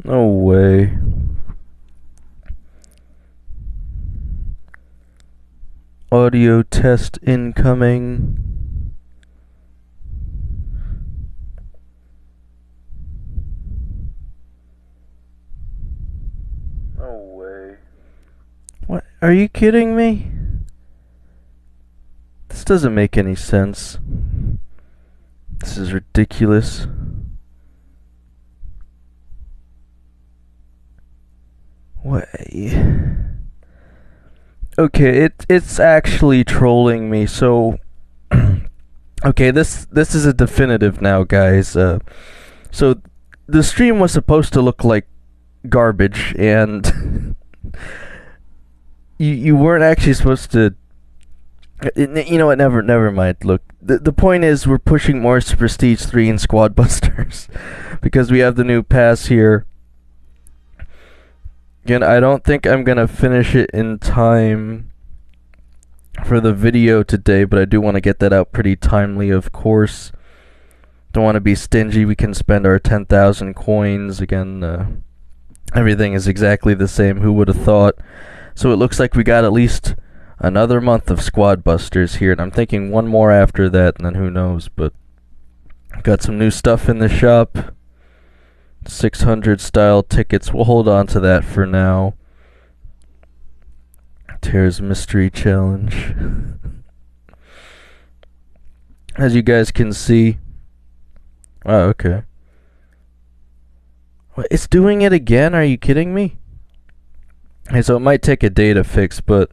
No way. Audio test incoming. No way. What? Are you kidding me? This doesn't make any sense. This is ridiculous. What? Okay, it's actually trolling me. So, okay, this is a definitive now, guys. So the stream was supposed to look like garbage, and you weren't actually supposed to. You know what? Never mind. Look, the point is we're pushing Mortis to Prestige 3 and Squad Busters because we have the new pass here. Again, I don't think I'm gonna finish it in time for the video today, but I do want to get that out pretty timely, of course. Don't want to be stingy. We can spend our 10,000 coins. Again, everything is exactly the same. Who would have thought? So it looks like we got at least another month of Squad Busters here, and I'm thinking one more after that, and then who knows. But got some new stuff in the shop. 600 style tickets. We'll hold on to that for now. Tears Mystery Challenge. As you guys can see. Oh, okay. What, it's doing it again? Are you kidding me? Okay, so it might take a day to fix, but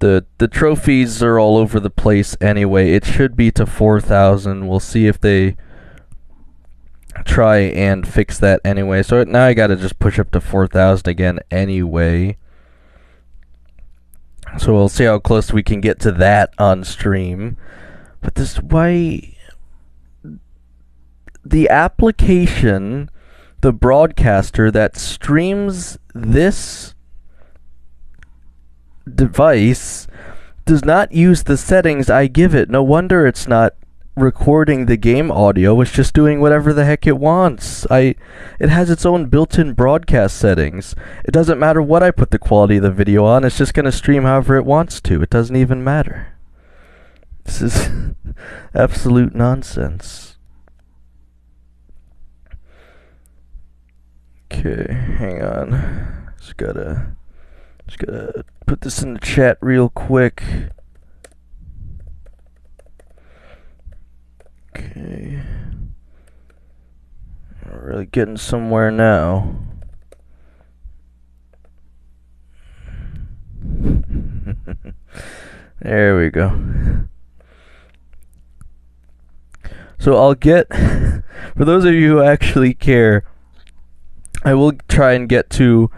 the trophies are all over the place anyway. It should be to 4,000. We'll see if they try and fix that anyway. So now I gotta just push up to 4,000 again anyway. So we'll see how close we can get to that on stream. But this, why the application, the broadcaster that streams this device does not use the settings I give it. No wonder it's not recording the game audio. It's just doing whatever the heck it wants. It has its own built-in broadcast settings. It doesn't matter what I put the quality of the video on. It's just going to stream however it wants to. It doesn't even matter. This is absolute nonsense. Okay, hang on. Just gotta put this in the chat real quick. Okay. We're really getting somewhere now. There we go. So I'll get, for those of you who actually care, I will try and get to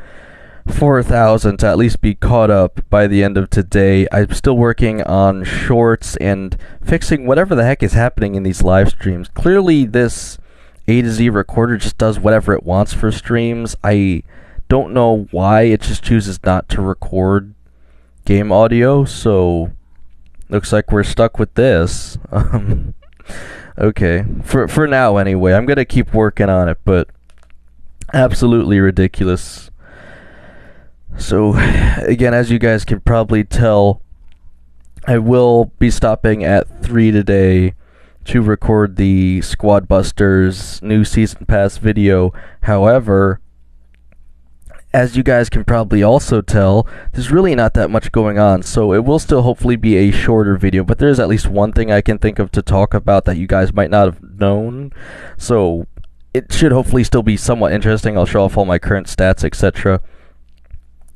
4,000 to at least be caught up by the end of today. I'm still working on shorts and fixing whatever the heck is happening in these live streams. Clearly this A to Z recorder just does whatever it wants for streams. I don't know why it just chooses not to record game audio, so looks like we're stuck with this. Okay, for now anyway. I'm gonna keep working on it, but absolutely ridiculous. So, again, as you guys can probably tell, I will be stopping at 3 today to record the Squad Busters new Season Pass video. However, as you guys can probably also tell, there's really not that much going on, so it will still hopefully be a shorter video, but there's at least one thing I can think of to talk about that you guys might not have known, so it should hopefully still be somewhat interesting. I'll show off all my current stats, etc.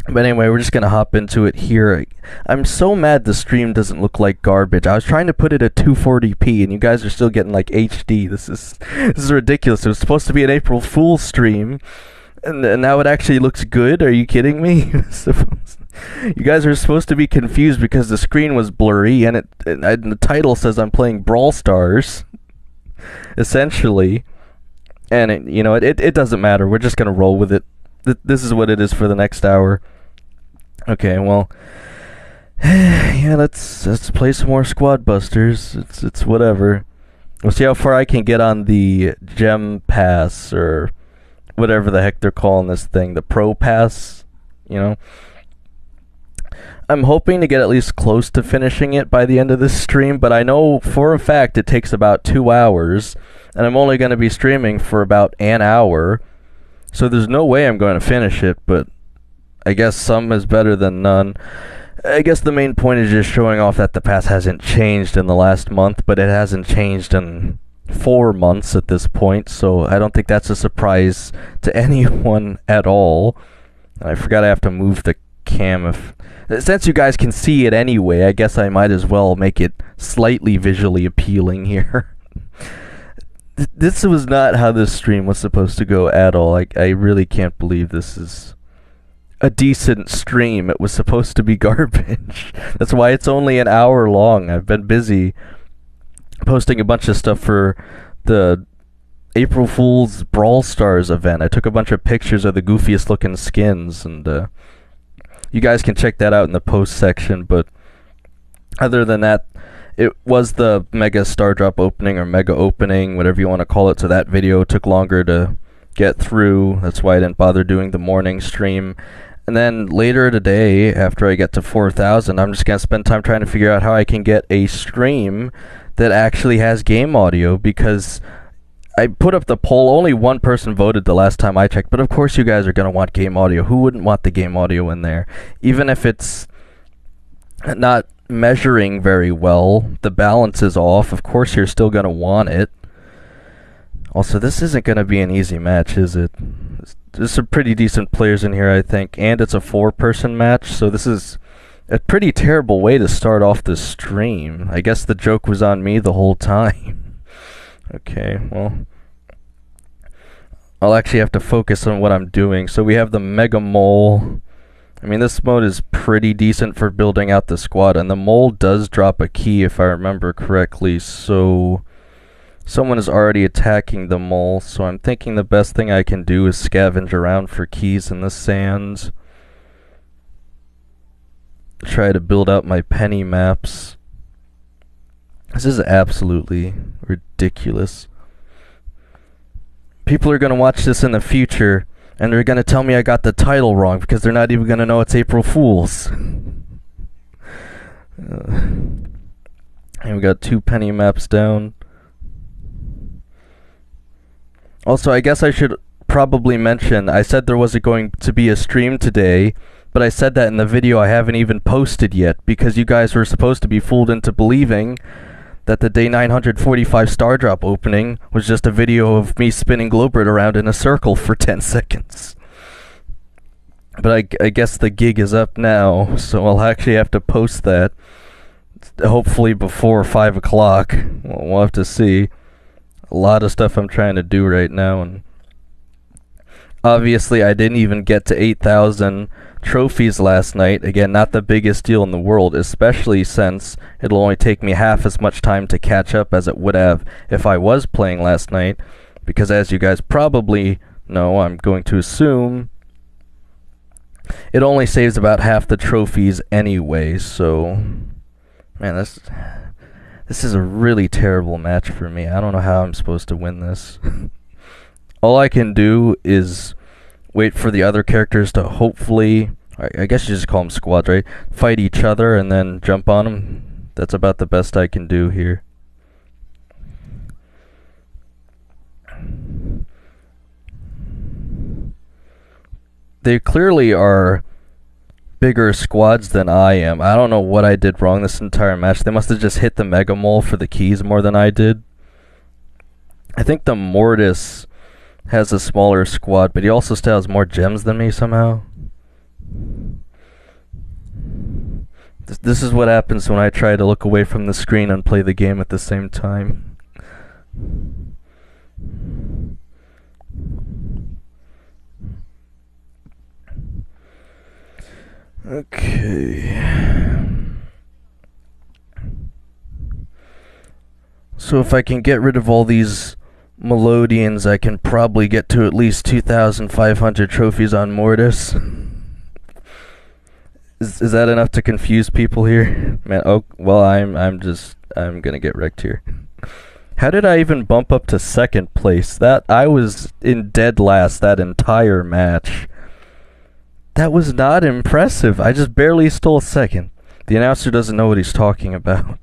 But anyway, we're just going to hop into it here. I'm so mad the stream doesn't look like garbage. I was trying to put it at 240p, and you guys are still getting like HD. This is ridiculous. It was supposed to be an April Fool's stream, and now it actually looks good. Are you kidding me? You guys are supposed to be confused because the screen was blurry, and the title says I'm playing Brawl Stars, essentially. And it doesn't matter. We're just going to roll with it. This is what it is for the next hour. Okay, well, yeah, let's play some more Squad Busters. It's whatever. We'll see how far I can get on the gem pass or whatever the heck they're calling this thing, the Pro Pass, you know. I'm hoping to get at least close to finishing it by the end of this stream, but I know for a fact it takes about 2 hours, and I'm only going to be streaming for about an hour, so there's no way I'm going to finish it, but I guess some is better than none. I guess the main point is just showing off that the pass hasn't changed in the last month, but it hasn't changed in 4 months at this point, so I don't think that's a surprise to anyone at all. I forgot I have to move the cam. Since you guys can see it anyway, I guess I might as well make it slightly visually appealing here. This was not how this stream was supposed to go at all. I really can't believe this is a decent stream. It was supposed to be garbage. That's why it's only an hour long. I've been busy posting a bunch of stuff for the April Fool's Brawl Stars event. I took a bunch of pictures of the goofiest looking skins, and you guys can check that out in the post section, but other than that, it was the Mega Star Drop opening, or Mega Opening, whatever you want to call it, so that video took longer to get through. That's why I didn't bother doing the morning stream. And then later today, after I get to 4,000, I'm just going to spend time trying to figure out how I can get a stream that actually has game audio, because I put up the poll. Only one person voted the last time I checked, but of course you guys are going to want game audio. Who wouldn't want the game audio in there? Even if it's not measuring very well, the balance is off, of course you're still going to want it. Also, this isn't going to be an easy match, is it? There's some pretty decent players in here, I think, and it's a 4-person match, so this is a pretty terrible way to start off the stream. I guess the joke was on me the whole time. Okay, well, I'll actually have to focus on what I'm doing. So we have the Mega Mole. I mean, this mode is pretty decent for building out the squad, and the mole does drop a key if I remember correctly, so someone is already attacking the mole, so I'm thinking the best thing I can do is scavenge around for keys in the sand. Try to build out my penny maps. This is absolutely ridiculous. People are going to watch this in the future, and they're going to tell me I got the title wrong, because they're not even going to know it's April Fool's. And we got 2 penny maps down. Also, I guess I should probably mention, I said there wasn't going to be a stream today, but I said that in the video I haven't even posted yet, because you guys were supposed to be fooled into believing that the day 945 Star Drop opening was just a video of me spinning Glowbird around in a circle for 10 seconds. But I guess the gig is up now, so I'll actually have to post that, hopefully before 5 o'clock. We'll have to see. A lot of stuff I'm trying to do right now, and obviously I didn't even get to 8,000 trophies last night. Again, not the biggest deal in the world, especially since it'll only take me half as much time to catch up as it would have if I was playing last night, because as you guys probably know, I'm going to assume it only saves about half the trophies anyway, so man, this is a really terrible match for me. I don't know how I'm supposed to win this. All I can do is wait for the other characters to hopefully, I guess you just call them squads, right? Fight each other and then jump on them. That's about the best I can do here. They clearly are bigger squads than I am. I don't know what I did wrong this entire match. They must have just hit the Mega Mole for the keys more than I did. I think the Mortis has a smaller squad, but he also still has more gems than me somehow. This is what happens when I try to look away from the screen and play the game at the same time. Okay. So if I can get rid of all these Melodians, I can probably get to at least 2,500 trophies on Mortis. Is that enough to confuse people here? Man, oh, well, I'm gonna get wrecked here. How did I even bump up to second place? That I was in dead last that entire match. That was not impressive. I just barely stole second. The announcer doesn't know what he's talking about.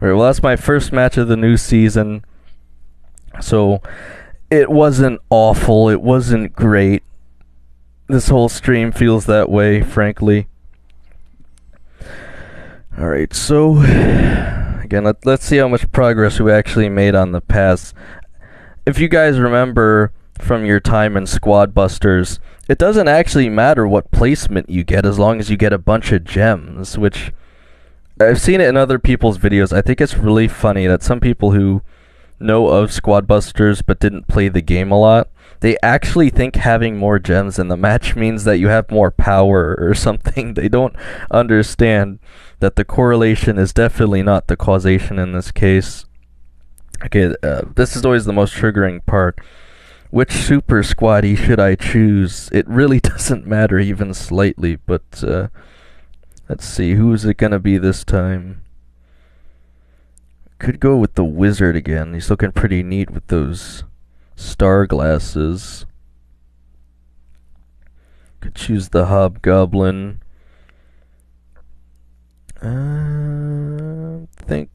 Alright, well, that's my first match of the new season. So, it wasn't awful. It wasn't great. This whole stream feels that way, frankly. Alright, so again, let's see how much progress we actually made on the pass. If you guys remember from your time in Squad Busters, it doesn't actually matter what placement you get as long as you get a bunch of gems, which I've seen it in other people's videos. I think it's really funny that some people who know of Squad Busters but didn't play the game a lot, they actually think having more gems in the match means that you have more power or something. They don't understand that the correlation is definitely not the causation in this case. Okay, this is always the most triggering part. Which super squaddy should I choose? It really doesn't matter even slightly, but let's see, who is it gonna be this time? Could go with the wizard again. He's looking pretty neat with those star glasses. Could choose the hobgoblin. Thinking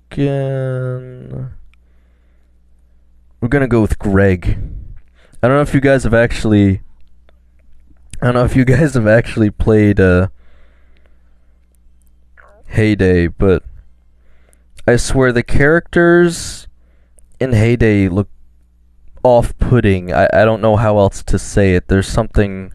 we're gonna go with Greg. I don't know if you guys have actually played Heyday, but I swear the characters in Heyday look off-putting. I don't know how else to say it. There's something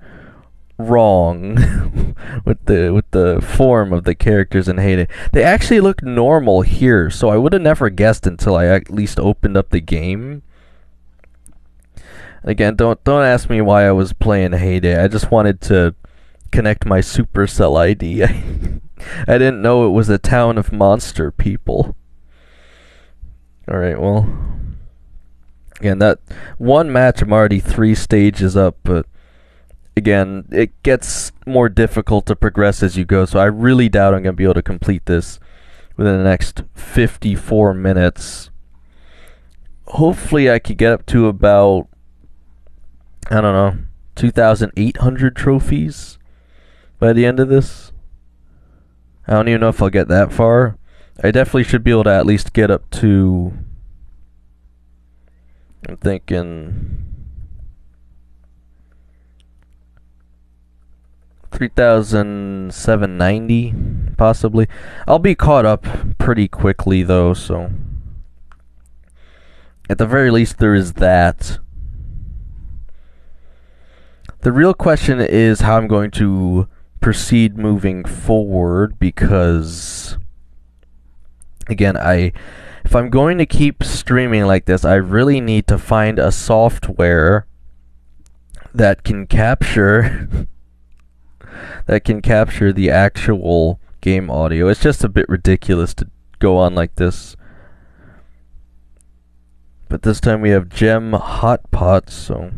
wrong with the form of the characters in Heyday. They actually look normal here, so I would have never guessed until I at least opened up the game. Again, don't ask me why I was playing Heyday. I just wanted to connect my Supercell ID. I didn't know it was a town of monster people. Alright, well, again, that one match I'm already 3 stages up, but again, it gets more difficult to progress as you go, so I really doubt I'm going to be able to complete this within the next 54 minutes. Hopefully I could get up to about, I don't know, 2,800 trophies by the end of this. I don't even know if I'll get that far. I definitely should be able to at least get up to, I'm thinking 3,790 possibly. I'll be caught up pretty quickly though, so at the very least there is that. The real question is how I'm going to proceed moving forward, because again, if I'm going to keep streaming like this, I really need to find a software that can capture the actual game audio. It's just a bit ridiculous to go on like this. But this time we have Gem Hot Pots, so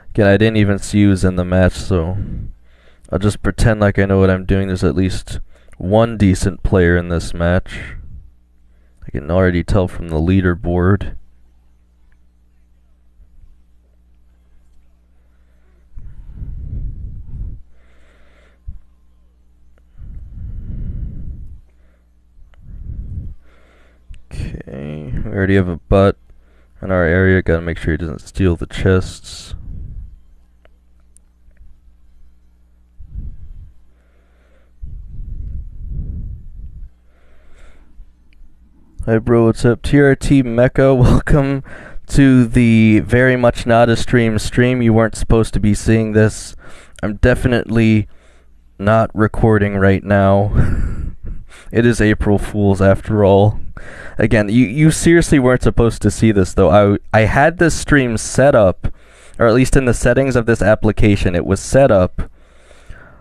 again, I didn't even see who's in the match, so I'll just pretend like I know what I'm doing. There's at least one decent player in this match. I can already tell from the leaderboard. Okay, we already have a butt in our area. Gotta make sure he doesn't steal the chests. Hi bro, what's up? TRT Mecha, welcome to the very much not a stream. You weren't supposed to be seeing this. I'm definitely not recording right now. It is April Fool's after all. Again, you seriously weren't supposed to see this though. I had this stream set up, or at least in the settings of this application, it was set up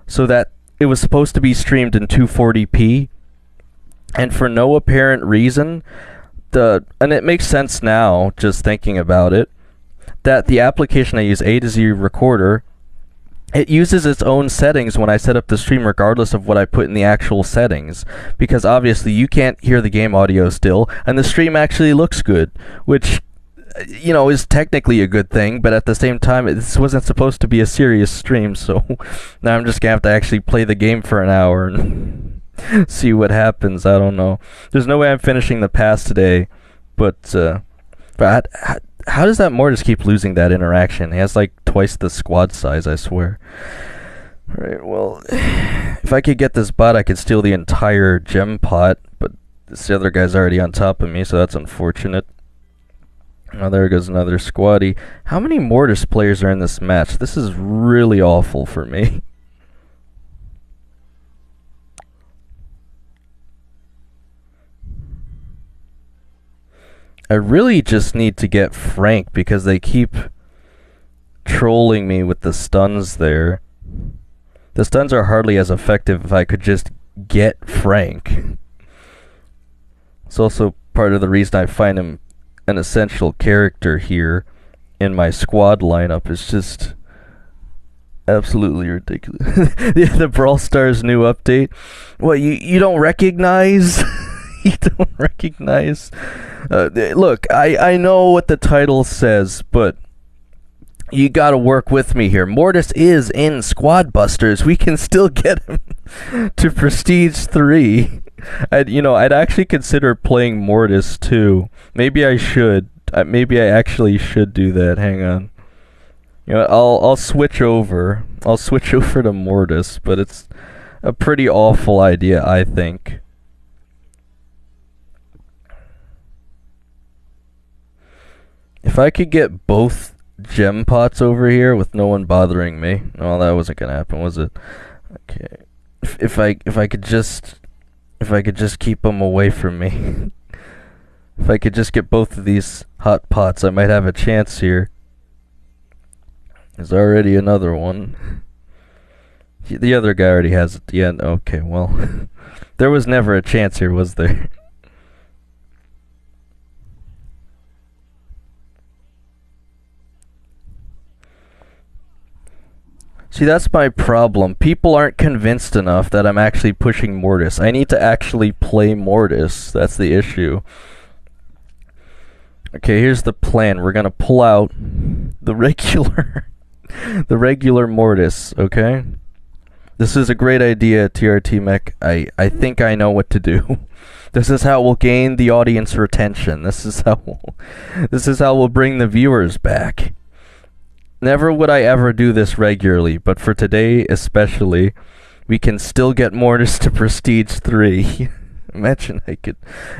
so that it was supposed to be streamed in 240p. And for no apparent reason, and it makes sense now, just thinking about it, that the application I use, A to Z Recorder, it uses its own settings when I set up the stream regardless of what I put in the actual settings, because obviously you can't hear the game audio still, and the stream actually looks good, which, you know, is technically a good thing, but at the same time, this wasn't supposed to be a serious stream, so now I'm just gonna have to actually play the game for an hour and see what happens. I don't know. There's no way I'm finishing the pass today, but how does that Mortis keep losing that interaction? He has like twice the squad size, I swear. Alright, well, if I could get this bot, I could steal the entire gem pot, but this other guy's already on top of me, so that's unfortunate. Oh, there goes another squaddy. How many Mortis players are in this match? This is really awful for me. I really just need to get Frank because they keep trolling me with the stuns there. The stuns are hardly as effective if I could just get Frank. It's also part of the reason I find him an essential character here in my squad lineup. Is just absolutely ridiculous. The Brawl Stars new update. What, you don't recognize? You don't recognize? Look, I know what the title says, but you gotta work with me here. Mortis is in Squad Busters. We can still get him to Prestige 3. I'd actually consider playing Mortis too. Maybe I should. Maybe I actually should do that. Hang on. You know, I'll switch over. I'll switch over to Mortis, but it's a pretty awful idea, I think. If I could get both gem pots over here with no one bothering me. Well, that wasn't gonna happen, was it? Okay. If I could just keep them away from me. If I could just get both of these hot pots, I might have a chance here. There's already another one. The other guy already has it. Yeah, okay, well. There was never a chance here, was there? See, that's my problem. People aren't convinced enough that I'm actually pushing Mortis. I need to actually play Mortis. That's the issue. Okay, here's the plan. We're gonna pull out the regular the regular Mortis, okay? This is a great idea, TRT Mech. I think I know what to do. This is how we'll gain the audience retention. This is how we'll bring the viewers back. Never would I ever do this regularly, but for today especially, we can still get Mortis to Prestige 3. Imagine I could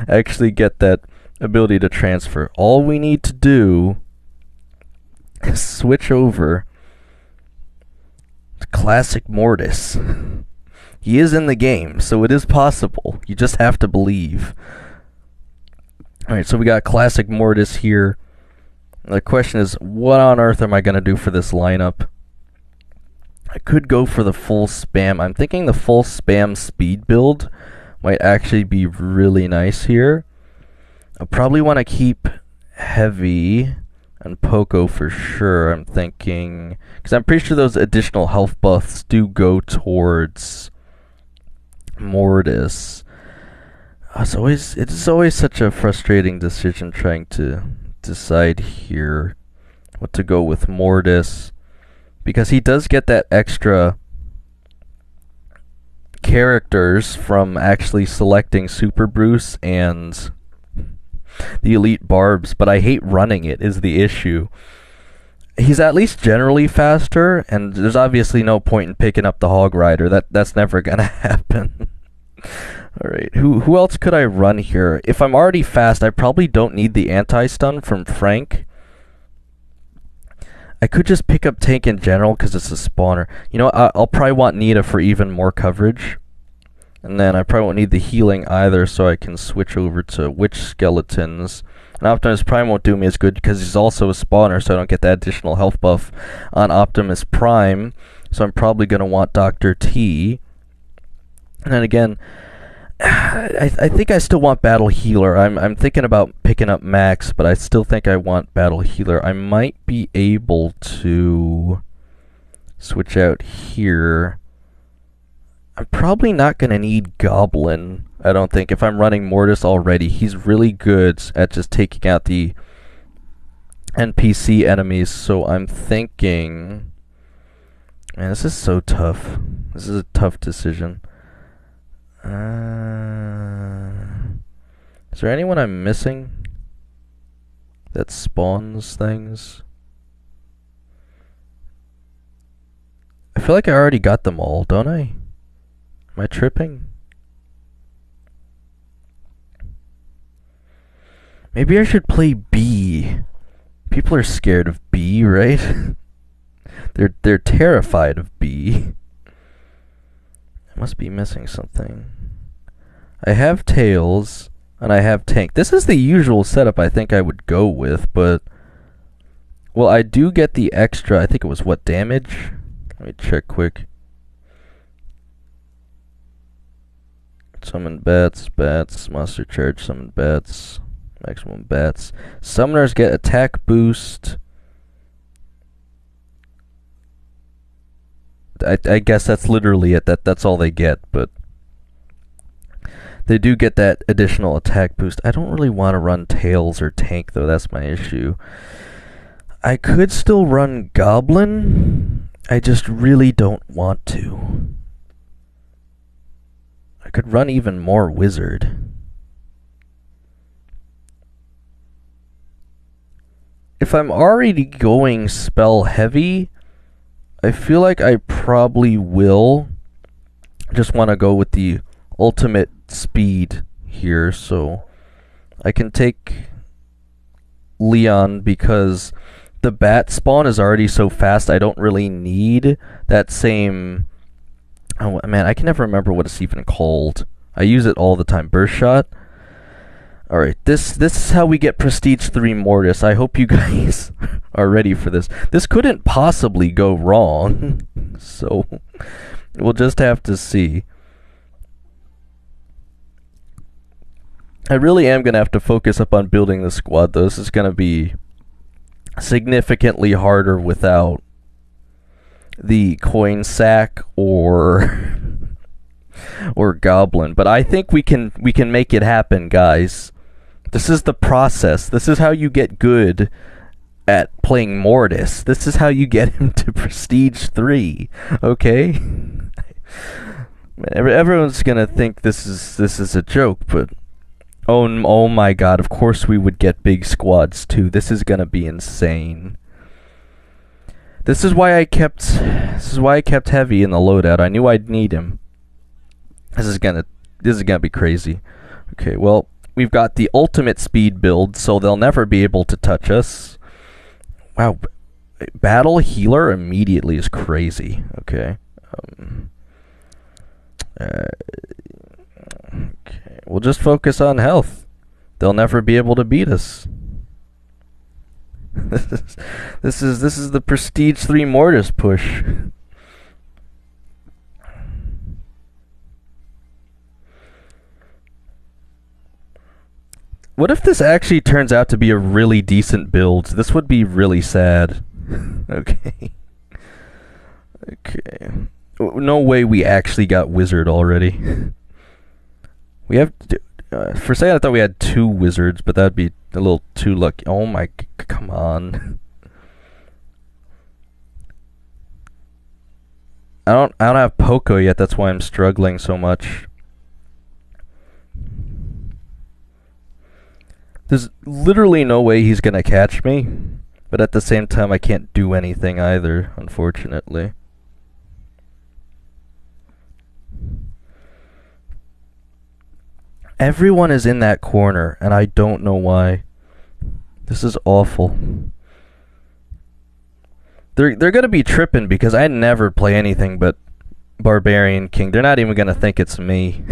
actually get that ability to transfer. All we need to do is switch over to Classic Mortis. He is in the game, so it is possible. You just have to believe. Alright, so we got Classic Mortis here. The question is, what on earth am I going to do for this lineup? I could go for the full spam. I'm thinking the full spam speed build might actually be really nice here. I probably want to keep Heavy and Poco for sure, I'm thinking. Because I'm pretty sure those additional health buffs do go towards Mortis. It's always such a frustrating decision trying to decide here what to go with Mortis, because he does get that extra characters from actually selecting Super Bruce and the Elite Barbs, but I hate running it is the issue. He's at least generally faster, and there's obviously no point in picking up the Hog Rider. That's never gonna happen. Alright, who else could I run here? If I'm already fast, I probably don't need the anti-stun from Frank. I could just pick up Tank in general because it's a spawner. You know, I'll probably want Nita for even more coverage. And then I probably won't need the healing either, so I can switch over to Witch Skeletons. And Optimus Prime won't do me as good because he's also a spawner, so I don't get that additional health buff on Optimus Prime. So I'm probably going to want Dr. T. And then again, I think I still want Battle Healer. I'm thinking about picking up Max, but I still think I want Battle Healer. I might be able to switch out here. I'm probably not going to need Goblin, I don't think. If I'm running Mortis already, he's really good at just taking out the NPC enemies, so I'm thinking... Man, this is so tough. This is a tough decision. Is there anyone I'm missing that spawns things? I feel like I already got them all, don't I? Am I tripping? Maybe I should play B. People are scared of B, right? They're terrified of B. I must be missing something. I have Tails, and I have Tank. This is the usual setup I think I would go with, but... Well, I do get the extra, I think it was what, damage? Let me check quick. Summon bats, monster charge, summon bats, maximum bats. Summoners get attack boost. I guess that's literally it. That's all they get, but they do get that additional attack boost. I don't really want to run Tails or Tank, though. That's my issue. I could still run Goblin. I just really don't want to. I could run even more Wizard. If I'm already going spell heavy, I feel like I probably will just want to go with the ultimate speed here, so I can take Leon because the bat spawn is already so fast. I don't really need that same... Oh man, I can never remember what it's even called. I use it all the time. Burst shot. Alright, this is how we get Prestige 3 Mortis. I hope you guys are ready for this. This couldn't possibly go wrong. So, we'll just have to see. I really am going to have to focus up on building the squad, though. This is going to be significantly harder without the coin sack or Goblin. But I think we can make it happen, guys. This is the process. This is how you get good at playing Mortis. This is how you get him to Prestige 3. Okay? Everyone's gonna think this is a joke, but oh my god, of course we would get big squads too. This is gonna be insane. This is why I kept heavy in the loadout. I knew I'd need him. This is gonna be crazy. Okay, well, we've got the ultimate speed build, so they'll never be able to touch us. Wow, battle healer immediately is crazy. Okay. Okay, we'll just focus on health. They'll never be able to beat us. This is the Prestige 3 Mortis push. What if this actually turns out to be a really decent build? This would be really sad. Okay. Okay. No way we actually got Wizard already. We have... for a second I thought we had 2 Wizards, but that'd be a little too lucky. Oh my... Come on. I don't have Poco yet, that's why I'm struggling so much. There's literally no way he's gonna catch me, but at the same time I can't do anything either, unfortunately. Everyone is in that corner, and I don't know why. This is awful. They're gonna be tripping because I never play anything but Barbarian King. They're not even gonna think it's me.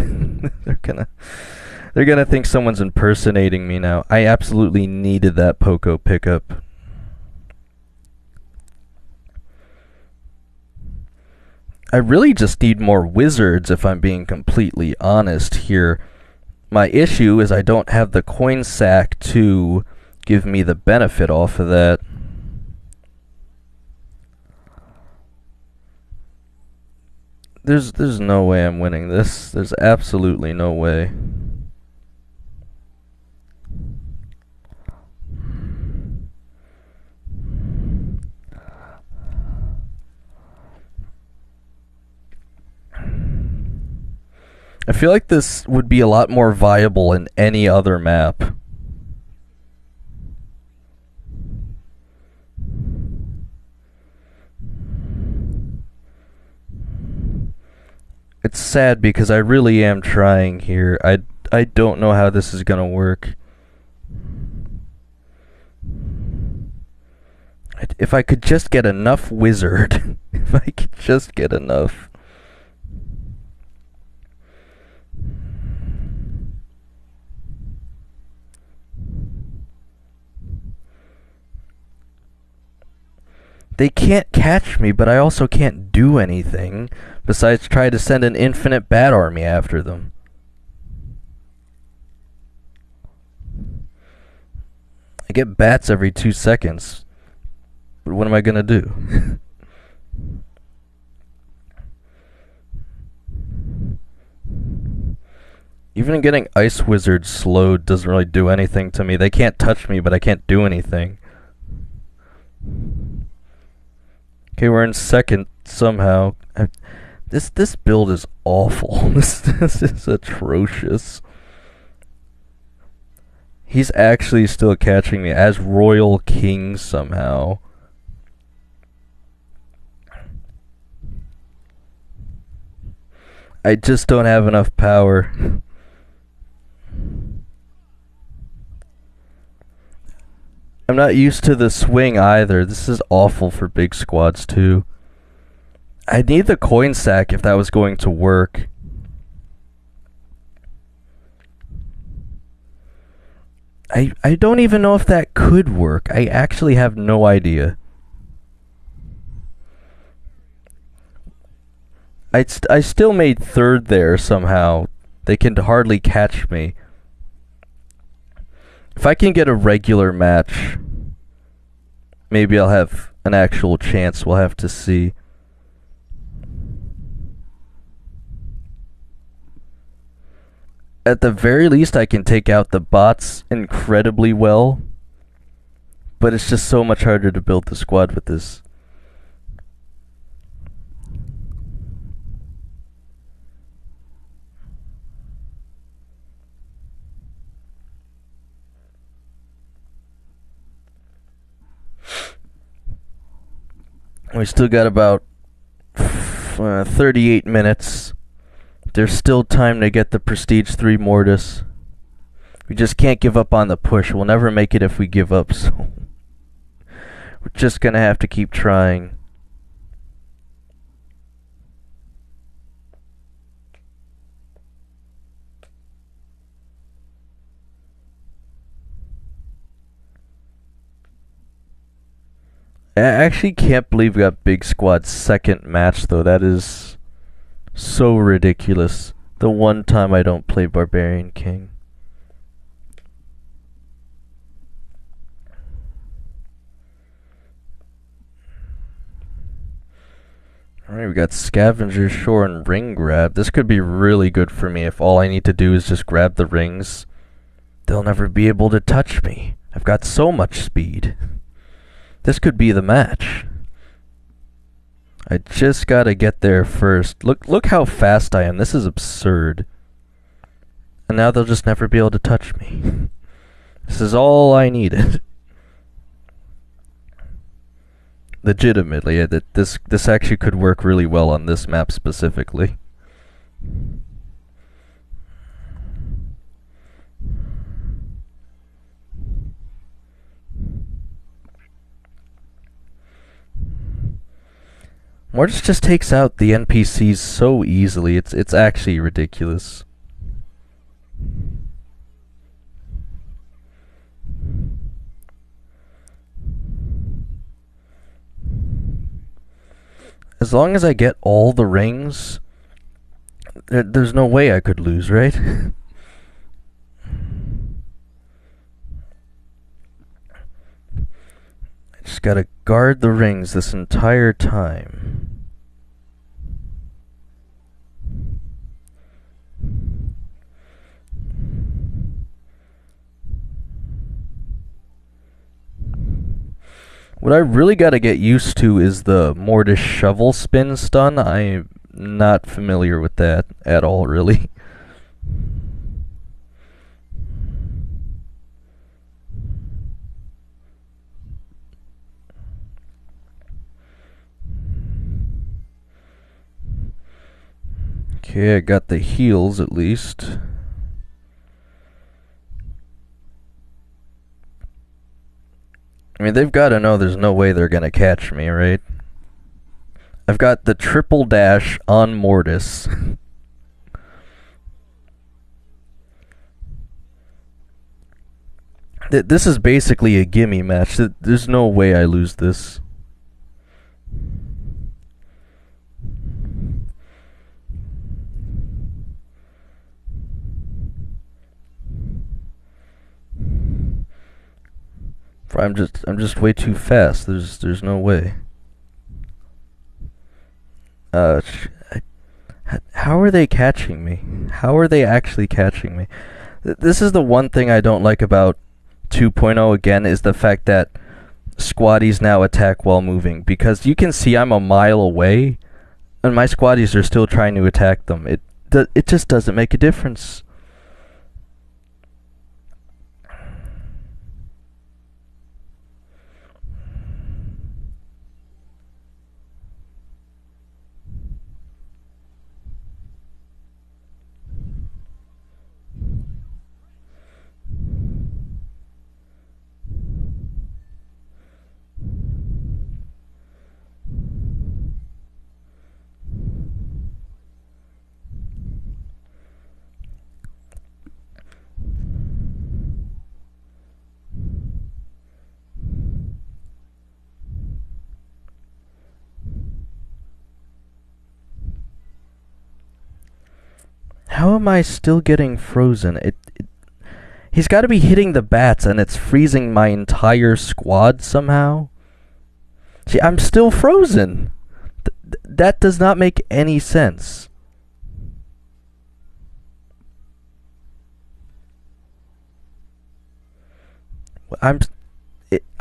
They're gonna think someone's impersonating me now. I absolutely needed that Poco pickup. I really just need more Wizards if I'm being completely honest here. My issue is I don't have the coin sack to give me the benefit off of that. There's no way I'm winning this. There's absolutely no way. I feel like this would be a lot more viable in any other map. It's sad because I really am trying here. I don't know how this is gonna work. If I could just get enough wizard. If I could just get enough. They can't catch me, but I also can't do anything besides try to send an infinite bat army after them. I get bats every 2 seconds. But what am I gonna do? Even getting Ice Wizard slowed doesn't really do anything to me. They can't touch me, but I can't do anything. Okay, we're in second somehow. This build is awful. This is atrocious. He's actually still catching me as Royal King somehow. I just don't have enough power. I'm not used to the swing either. This is awful for big squads too. I need the coin sack if that was going to work. I don't even know if that could work. I actually have no idea. I still made third there somehow. They can hardly catch me. If I can get a regular match, maybe I'll have an actual chance. We'll have to see. At the very least, I can take out the bots incredibly well. But it's just so much harder to build the squad with this. We still got about 38 minutes. There's still time to get the Prestige 3 Mortis. We just can't give up on the push. We'll never make it if we give up, so we're just gonna have to keep trying. I actually can't believe we got Big Squad's second match, though. That is so ridiculous. The one time I don't play Barbarian King. Alright, we got Scavenger Shore and Ring Grab. This could be really good for me if all I need to do is just grab the rings. They'll never be able to touch me. I've got so much speed. This could be the match. I just gotta get there first. Look how fast I am. This is absurd. And now they'll just never be able to touch me. This is all I needed. Legitimately, yeah, this actually could work really well on this map specifically. Mortis just takes out the NPCs so easily. It's actually ridiculous. As long as I get all the rings, there's no way I could lose, right? I just gotta guard the rings this entire time. What I really got to get used to is the Mortis shovel spin stun. I'm not familiar with that at all, really. Okay, I got the heals at least. I mean, they've got to know there's no way they're going to catch me, right? I've got the triple dash on Mortis. This is basically a gimme match. There's no way I lose this. I'm just way too fast. There's no way. How are they catching me? How are they actually catching me? This is the one thing I don't like about 2.0 again, is the fact that squaddies now attack while moving, because you can see I'm a mile away and my squaddies are still trying to attack them. It just doesn't make a difference. How am I still getting frozen? He's got to be hitting the bats and it's freezing my entire squad somehow. See, I'm still frozen. That does not make any sense.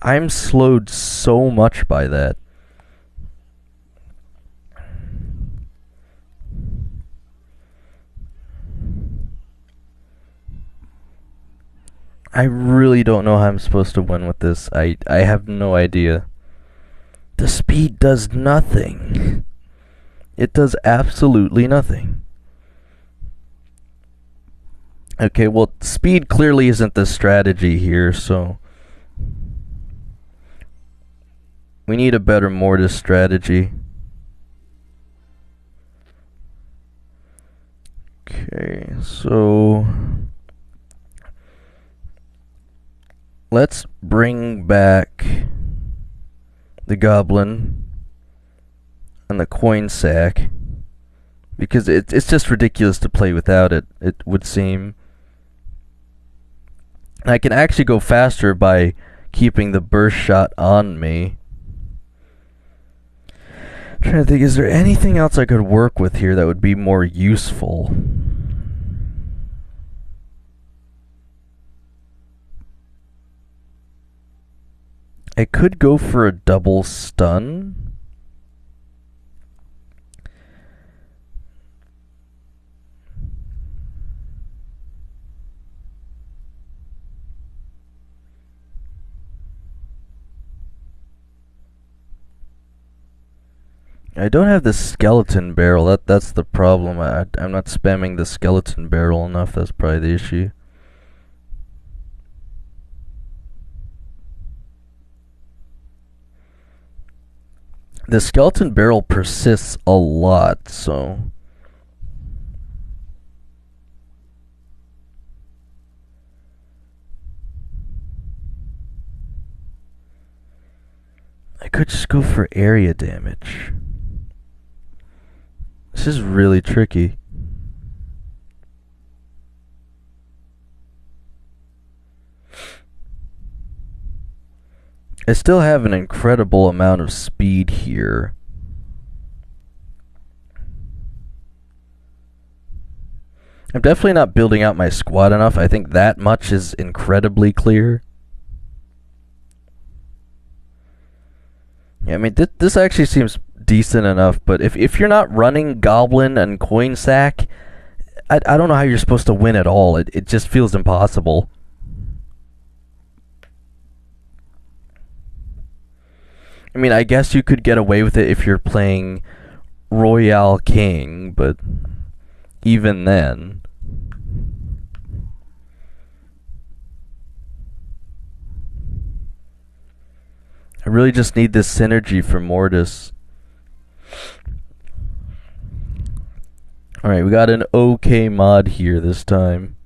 I'm slowed so much by that. I really don't know how I'm supposed to win with this. I have no idea. The speed does nothing. It does absolutely nothing. Okay, well, speed clearly isn't the strategy here, so we need a better Mortis strategy. Okay, so let's bring back the goblin and the coin sack, because it's just ridiculous to play without it, it would seem. I can actually go faster by keeping the burst shot on me. I'm trying to think, is there anything else I could work with here that would be more useful? I could go for a double stun. I don't have the skeleton barrel. That's the problem. I'm not spamming the skeleton barrel enough. That's probably the issue. The skeleton barrel persists a lot, so I could just go for area damage. This is really tricky. I still have an incredible amount of speed here. I'm definitely not building out my squad enough. I think that much is incredibly clear. Yeah, I mean, this actually seems decent enough, but if you're not running Goblin and Coin Sack, I don't know how you're supposed to win at all. It just feels impossible. I mean, I guess you could get away with it if you're playing Royale King, but even then. I really just need this synergy from Mortis. Alright, we got an okay mod here this time.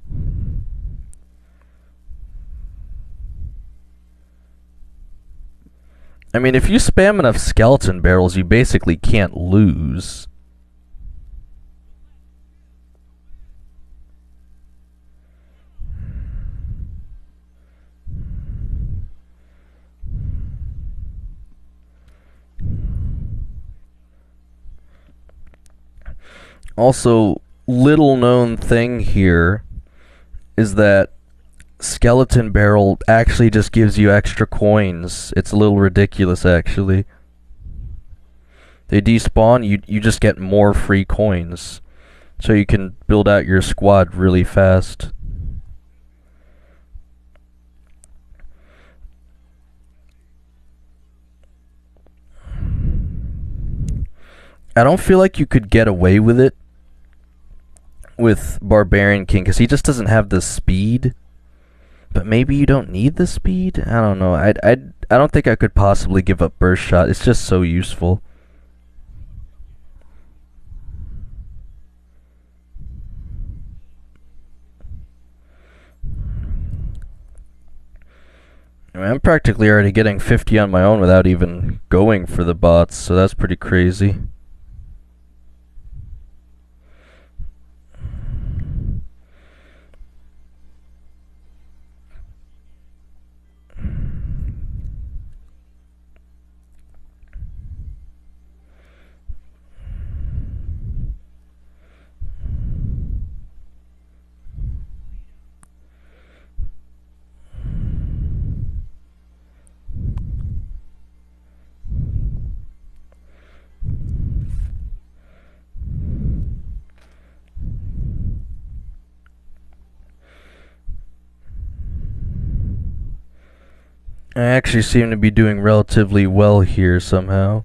I mean, if you spam enough skeleton barrels, you basically can't lose. Also, little known thing here is that skeleton barrel actually just gives you extra coins. It's a little ridiculous, actually. They despawn, you just get more free coins. So you can build out your squad really fast. I don't feel like you could get away with it with Barbarian King, because he just doesn't have the speed. But maybe you don't need the speed? I don't know. I don't think I could possibly give up Burst Shot. It's just so useful. I mean, I'm practically already getting 50 on my own without even going for the bots, so that's pretty crazy. I actually seem to be doing relatively well here somehow.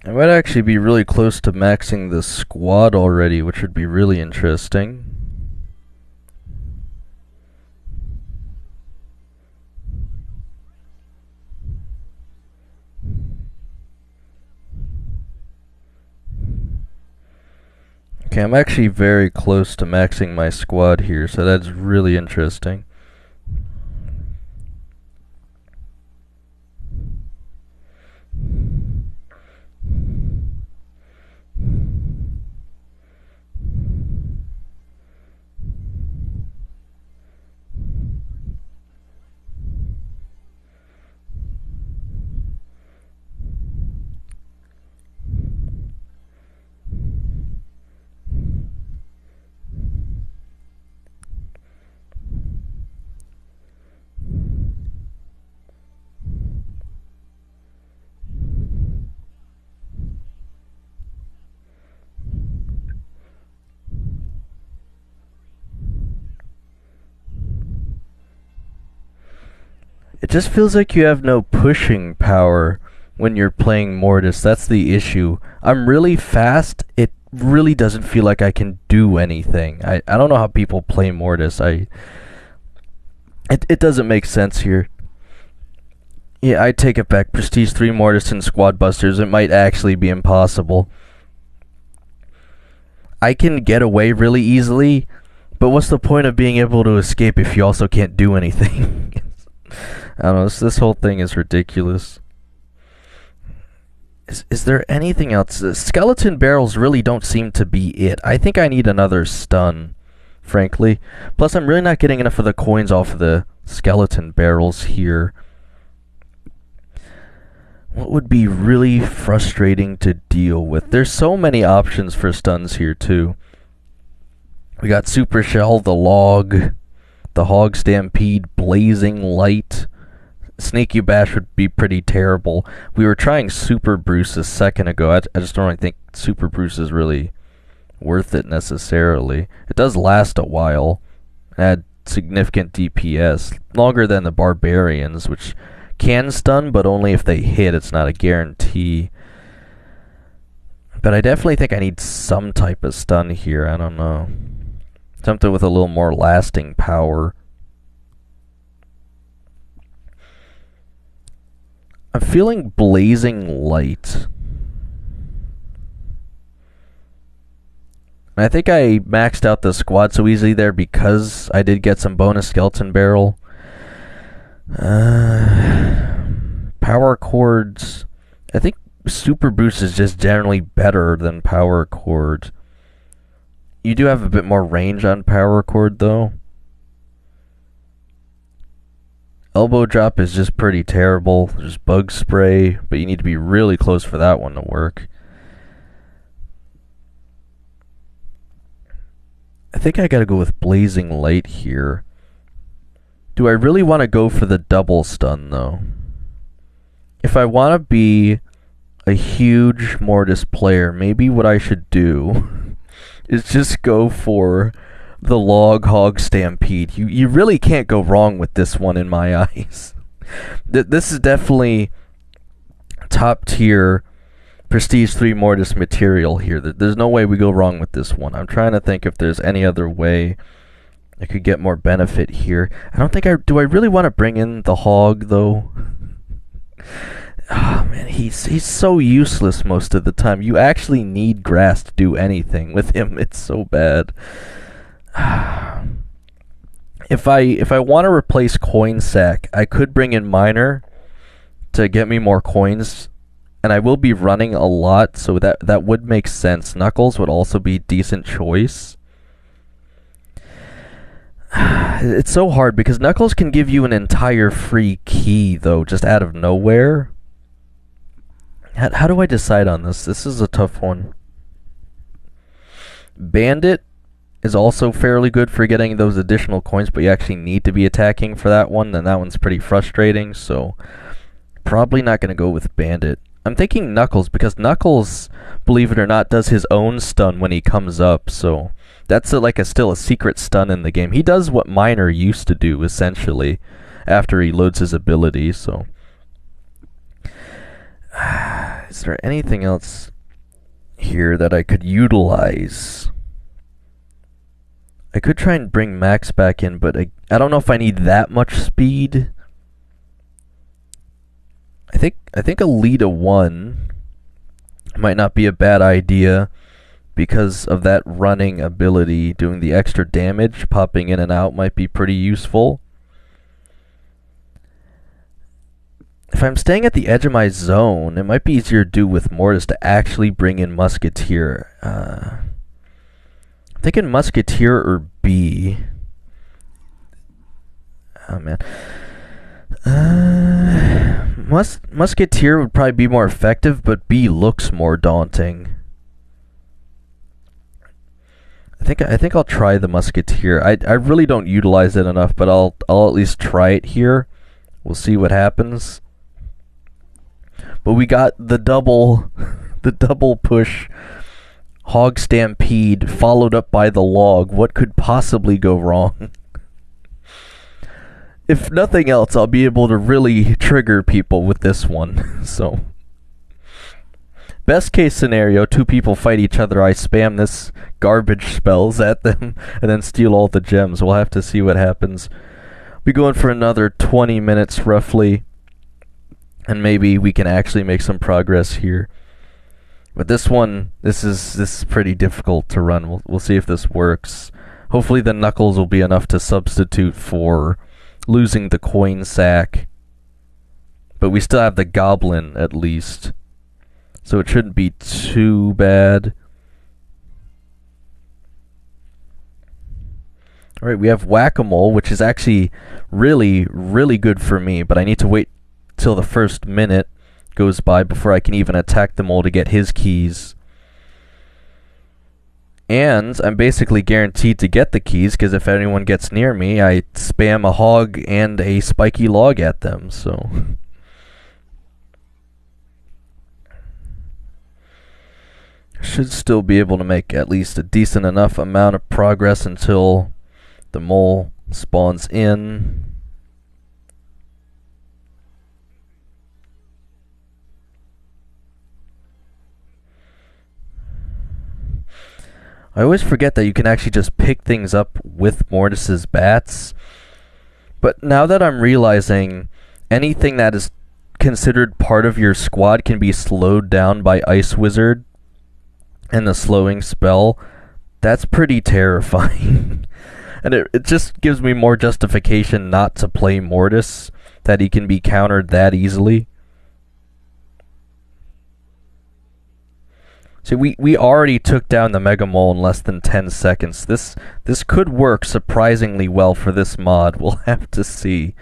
I might actually be really close to maxing the squad already, which would be really interesting. Okay, I'm actually very close to maxing my squad here, so that's really interesting. It just feels like you have no pushing power when you're playing Mortis. That's the issue. I'm really fast. It really doesn't feel like I can do anything. I don't know how people play Mortis. It doesn't make sense here. Yeah, I take it back. Prestige 3 Mortis and Squad Busters. It might actually be impossible. I can get away really easily, but what's the point of being able to escape if you also can't do anything? I don't know, this whole thing is ridiculous. Is there anything else? Skeleton barrels really don't seem to be it. I think I need another stun, frankly. Plus, I'm really not getting enough of the coins off of the skeleton barrels here. What would be really frustrating to deal with? There's so many options for stuns here, too. We got Super Shell, the Log, the Hog Stampede, Blazing Light. Sneaky Bash would be pretty terrible. We were trying Super Bruce a second ago. I just don't really think Super Bruce is really worth it necessarily. It does last a while. Add significant DPS. Longer than the Barbarians, which can stun, but only if they hit. It's not a guarantee. But I definitely think I need some type of stun here. I don't know. Something with a little more lasting power. I'm feeling Blazing Light. I think I maxed out the squad so easily there because I did get some bonus skeleton barrel. Power chords. I think Super Boost is just generally better than Power Chord. You do have a bit more range on Power Chord though. Elbow Drop is just pretty terrible. There's Bug Spray, but you need to be really close for that one to work. I think I gotta go with Blazing Light here. Do I really want to go for the double stun, though? If I want to be a huge Mortis player, maybe what I should do is just go for the Log Hog Stampede. You really can't go wrong with this one in my eyes. This is definitely top tier Prestige 3 Mortis material here. There's no way we go wrong with this one. I'm trying to think if there's any other way I could get more benefit here. I don't think do I really want to bring in the Hog, though? Oh, man, he's so useless most of the time. You actually need grass to do anything with him. It's so bad. If I want to replace Coin Sack, I could bring in Miner to get me more coins, and I will be running a lot, so that would make sense. Knuckles would also be a decent choice. It's so hard because Knuckles can give you an entire free key, though, just out of nowhere. How do I decide on this? This is a tough one. Bandit is also fairly good for getting those additional coins, but you actually need to be attacking for that one, and that one's pretty frustrating, so probably not going to go with Bandit. I'm thinking Knuckles, because Knuckles, believe it or not, does his own stun when he comes up, so that's still a secret stun in the game. He does what Miner used to do, essentially, after he loads his ability, so... Is there anything else here that I could utilize? I could try and bring Max back in, but I don't know if I need that much speed. I think Alita 1 might not be a bad idea because of that running ability. Doing the extra damage, popping in and out might be pretty useful. If I'm staying at the edge of my zone, it might be easier to do with Mortis to actually bring in Musketeer. I'm thinking Musketeer or B. Oh, man. Musketeer would probably be more effective, but B looks more daunting. I think I'll try the Musketeer. I really don't utilize it enough, but I'll at least try it here. We'll see what happens. But we got the double push Hog Stampede followed up by the Log. What could possibly go wrong? If nothing else, I'll be able to really trigger people with this one. So, best case scenario, 2 people fight each other. I spam this garbage spells at them and then steal all the gems. We'll have to see what happens. be going for another 20 minutes roughly, and maybe we can actually make some progress here. But this is pretty difficult to run. We'll see if this works. Hopefully the knuckles will be enough to substitute for losing the coin sack. But we still have the goblin at least, so it shouldn't be too bad. Alright, we have whack-a-mole, which is actually really, really good for me, but I need to wait till the first minute goes by before I can even attack the mole to get his keys. And I'm basically guaranteed to get the keys, because if anyone gets near me, I spam a hog and a spiky log at them, so... should still be able to make at least a decent enough amount of progress until the mole spawns in. I always forget that you can actually just pick things up with Mortis's bats. But now that I'm realizing anything that is considered part of your squad can be slowed down by Ice Wizard and the slowing spell, that's pretty terrifying. And it just gives me more justification not to play Mortis, that he can be countered that easily. See, we already took down the Mega Mole in less than 10 seconds. This could work surprisingly well for this mod. We'll have to see.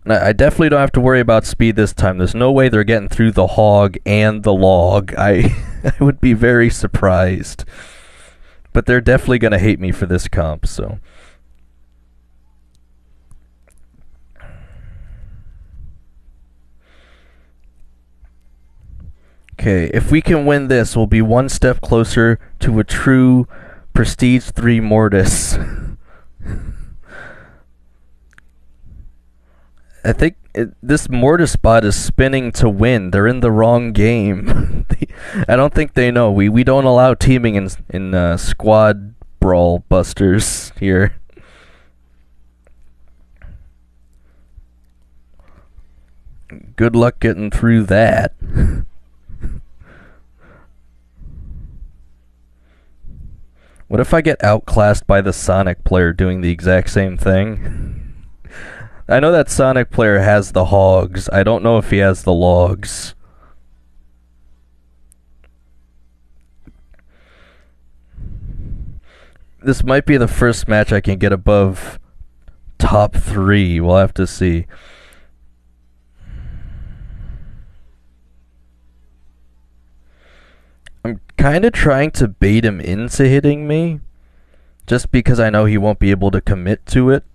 I definitely don't have to worry about speed this time. There's no way they're getting through the hog and the log. I would be very surprised. But they're definitely going to hate me for this comp, so... Okay, if we can win this, we'll be one step closer to a true Prestige 3 Mortis. I think this Mortis bot is spinning to win. They're in the wrong game. I don't think they know. We don't allow teaming in squad brawl busters here. Good luck getting through that. What if I get outclassed by the Sonic player doing the exact same thing? I know that Sonic player has the hogs. I don't know if he has the logs. This might be the first match I can get above top 3. We'll have to see. I'm kind of trying to bait him into hitting me, just because I know he won't be able to commit to it.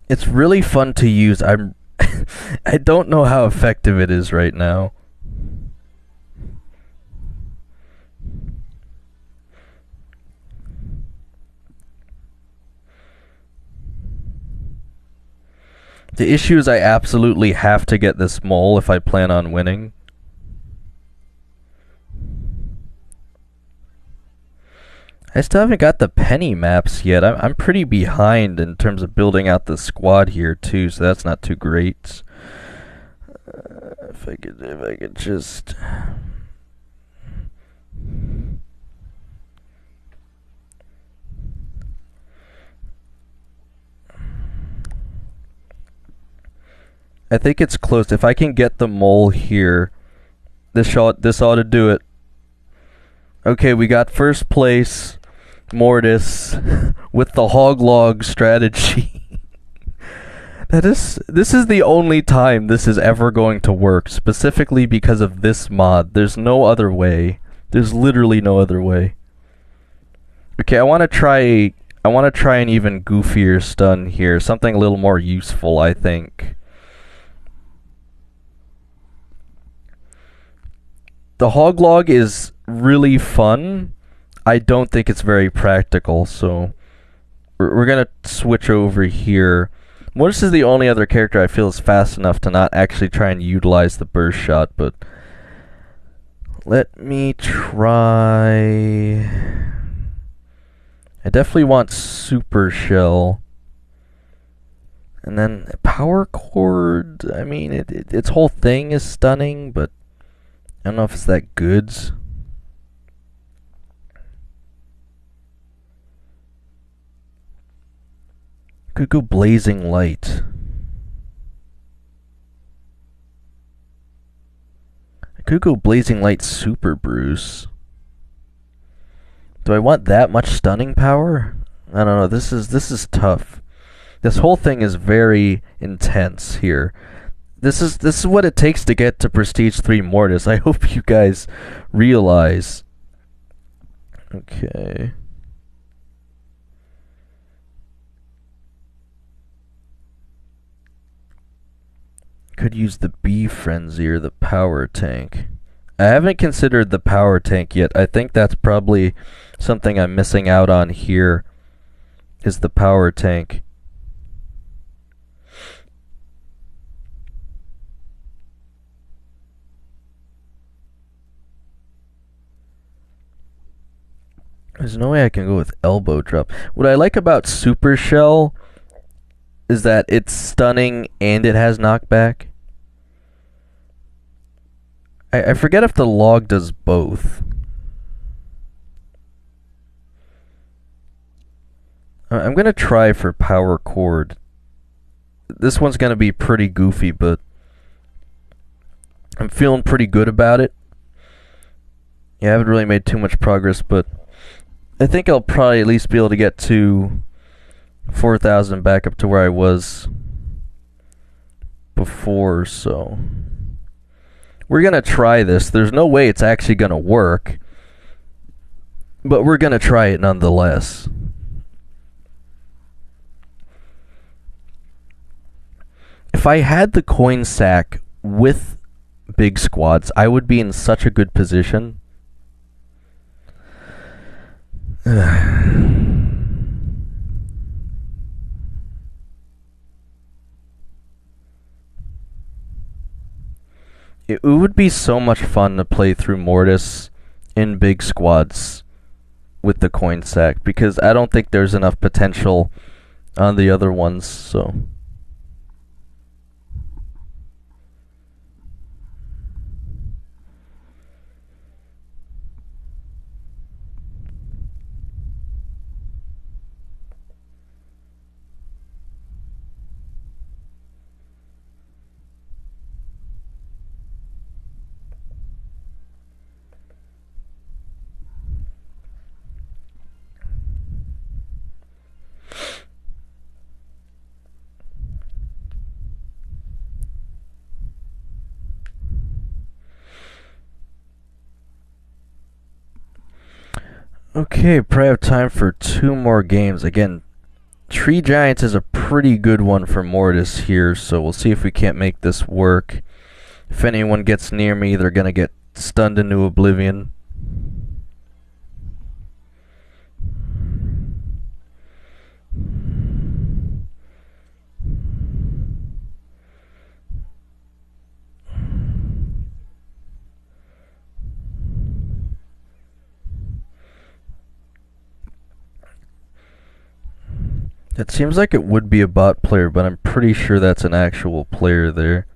It's really fun to use. I don't know how effective it is right now. The issue is I absolutely have to get this mole if I plan on winning. I still haven't got the penny maps yet. I'm pretty behind in terms of building out the squad here too, so that's not too great. If I could just... I think it's close. If I can get the mole here, this ought to do it. Okay, we got first place, Mortis, with the hog log strategy. This is the only time this is ever going to work, specifically because of this mod. There's no other way. There's literally no other way. Okay, I want to try an even goofier stun here, something a little more useful, I think. The hog log is really fun. I don't think it's very practical, so we're gonna switch over here. Mortis is the only other character I feel is fast enough to not actually try and utilize the burst shot, but let me try. I definitely want Super Shell. And then Power Chord, I mean, its whole thing is stunning, but I don't know if it's that good. Could go Blazing Light. I could go Blazing Light Super Bruce. Do I want that much stunning power? I don't know. This is tough. This whole thing is very intense here. This is what it takes to get to Prestige 3 Mortis. I hope you guys realize. Okay. Could use the Bee Frenzy or the Power Tank. I haven't considered the Power Tank yet. I think that's probably something I'm missing out on here, is the Power Tank. There's no way I can go with Elbow Drop. What I like about Super Shell is that it's stunning and it has knockback. I forget if the log does both. I'm gonna try for Power Chord. This one's gonna be pretty goofy, but I'm feeling pretty good about it. Yeah, I haven't really made too much progress, but I think I'll probably at least be able to get to 4,000 back up to where I was before, so we're gonna try this. There's no way it's actually gonna work, but we're gonna try it nonetheless. If I had the coin sack with big squads, I would be in such a good position. It would be so much fun to play through Mortis in big squads with the coin sack, because I don't think there's enough potential on the other ones, so. Okay, probably have time for 2 more games. Again, Tree Giants is a pretty good one for Mortis here, so we'll see if we can't make this work. If anyone gets near me, they're gonna get stunned into oblivion. It seems like it would be a bot player, but I'm pretty sure that's an actual player there.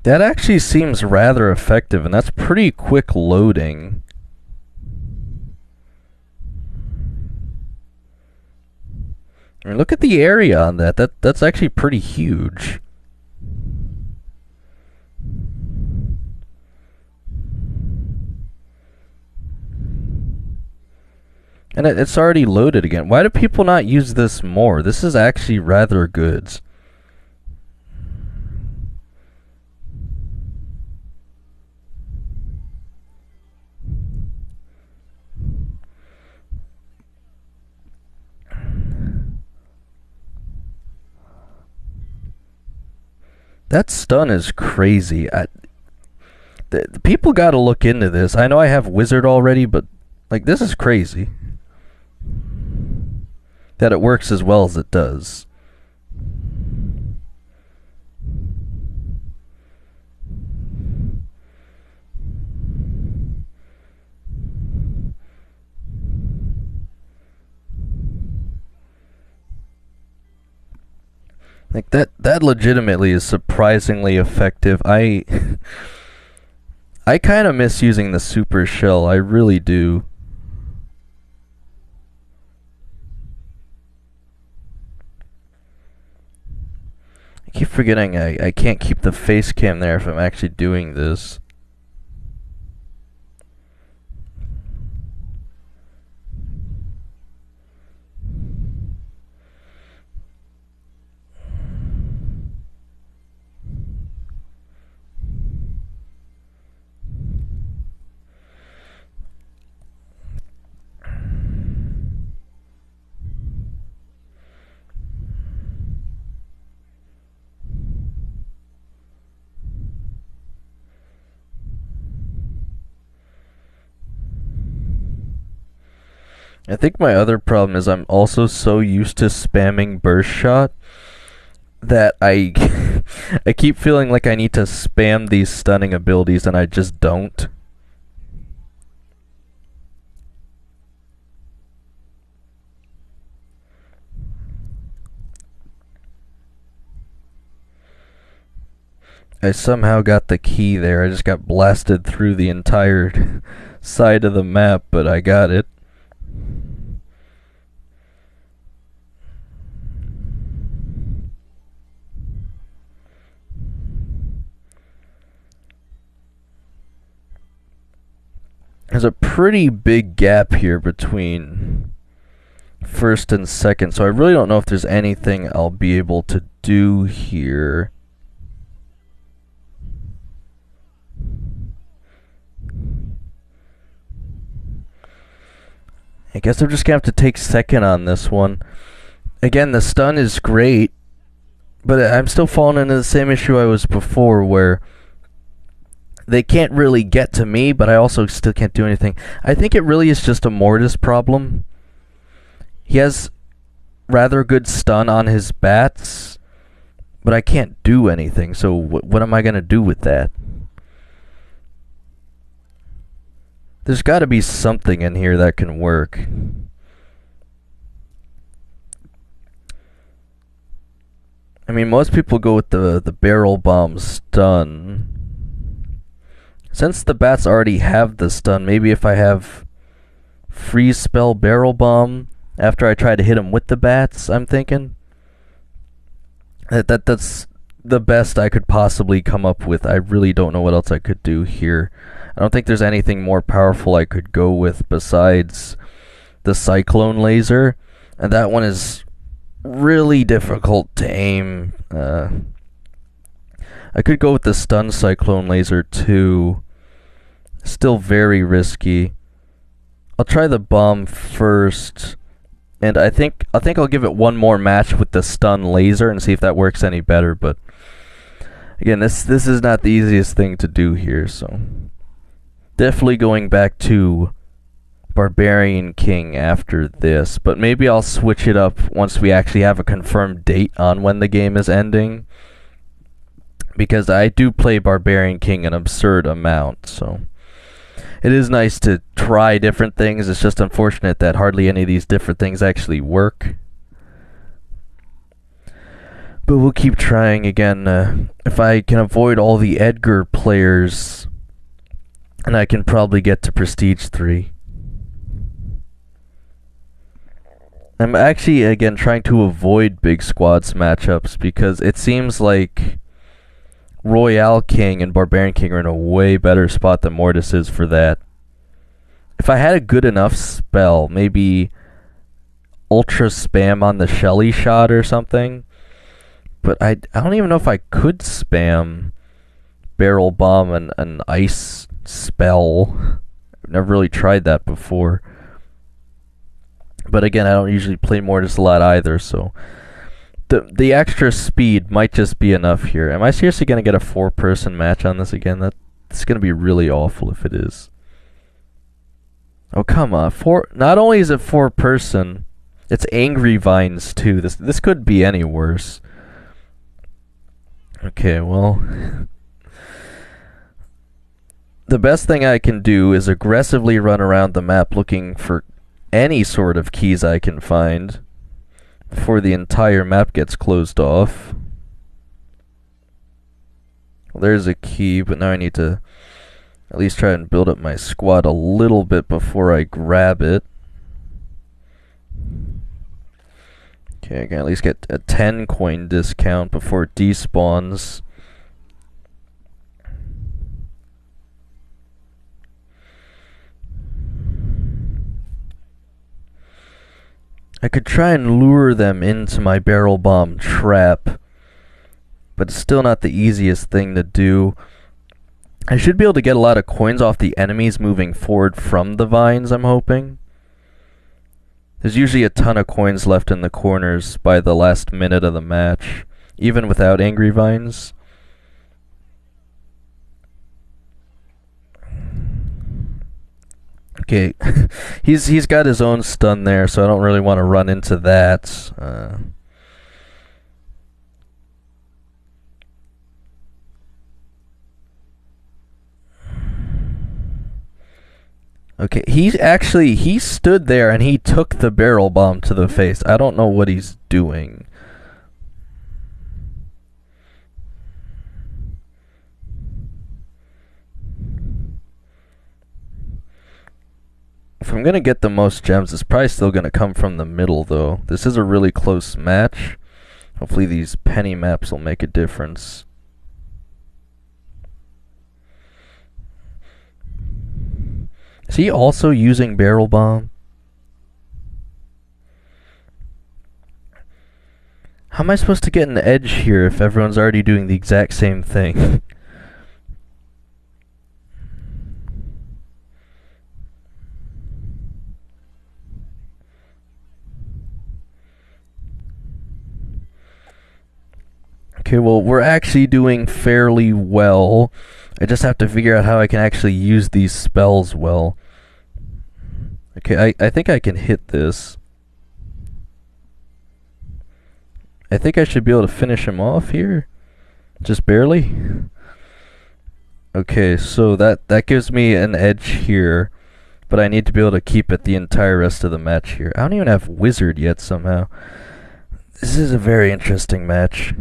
That actually seems rather effective, and that's pretty quick loading. I mean, look at the area on that. That's actually pretty huge. And it's already loaded again. Why do people not use this more? This is actually rather good. That stun is crazy. The people got to look into this. I know I have Wizard already, but like this is crazy that it works as well as it does. Like that legitimately is surprisingly effective. I kind of miss using the super shell. I really do. I keep forgetting I can't keep the face cam there if I'm actually doing this. I think my other problem is I'm also so used to spamming burst shot that I I keep feeling like I need to spam these stunning abilities and I just don't. I somehow got the key there. I just got blasted through the entire side of the map, but I got it. There's a pretty big gap here between first and second, so I really don't know if there's anything I'll be able to do here. I guess I'm just gonna have to take second on this one. Again, the stun is great, but I'm still falling into the same issue I was before, where they can't really get to me, but I also still can't do anything. I think it really is just a Mortis problem. He has rather good stun on his bats, but I can't do anything, so what am I going to do with that? There's got to be something in here that can work. I mean, most people go with the barrel bomb stun. Since the bats already have the stun, maybe if I have freeze spell barrel bomb after I try to hit him with the bats, I'm thinking that's the best I could possibly come up with. I really don't know what else I could do here. I don't think there's anything more powerful I could go with besides the cyclone laser, and that one is really difficult to aim. I could go with the stun cyclone laser too. Still very risky. I'll try the bomb first, and I think I'll give it one more match with the stun laser and see if that works any better. But again, this is not the easiest thing to do here, so definitely going back to Barbarian King after this. But maybe I'll switch it up once we actually have a confirmed date on when the game is ending, because I do play Barbarian King an absurd amount, so it is nice to try different things. It's just unfortunate that hardly any of these different things actually work. But we'll keep trying again. If I can avoid all the Edgar players, and I can probably get to Prestige 3. I'm actually, again, trying to avoid big squads matchups because it seems like Royale King and Barbarian King are in a way better spot than Mortis is for that. If I had a good enough spell, maybe ultra spam on the Shelly shot or something, but I don't even know if I could spam barrel bomb and an ice spell. I've never really tried that before. But again, I don't usually play Mortis a lot either, so the extra speed might just be enough here. Am I seriously gonna get a 4-person match on this again? That's gonna be really awful if it is. Oh come on, not only is it 4-person, it's Angry Vines too. This could be any worse. Okay, well, the best thing I can do is aggressively run around the map looking for any sort of keys I can find before the entire map gets closed off. Well, there's a key, but now I need to at least try and build up my squad a little bit before I grab it. Okay, I can at least get a 10 coin discount before it despawns. I could try and lure them into my barrel bomb trap, but it's still not the easiest thing to do. I should be able to get a lot of coins off the enemies moving forward from the vines, I'm hoping. There's usually a ton of coins left in the corners by the last minute of the match, even without Angry Vines. Okay, he's got his own stun there, so I don't really want to run into that. Okay, he stood there and he took the barrel bomb to the face. I don't know what he's doing. If I'm gonna get the most gems, it's probably still gonna come from the middle though. This is a really close match. Hopefully these penny maps will make a difference. Is he also using barrel bomb? How am I supposed to get an edge here if everyone's already doing the exact same thing? Okay, well, we're actually doing fairly well. I just have to figure out how I can actually use these spells well. Okay, I think I can hit this. I think I should be able to finish him off here. Just barely. Okay, so that gives me an edge here. But I need to be able to keep it the entire rest of the match here. I don't even have Wizard yet somehow. This is a very interesting match.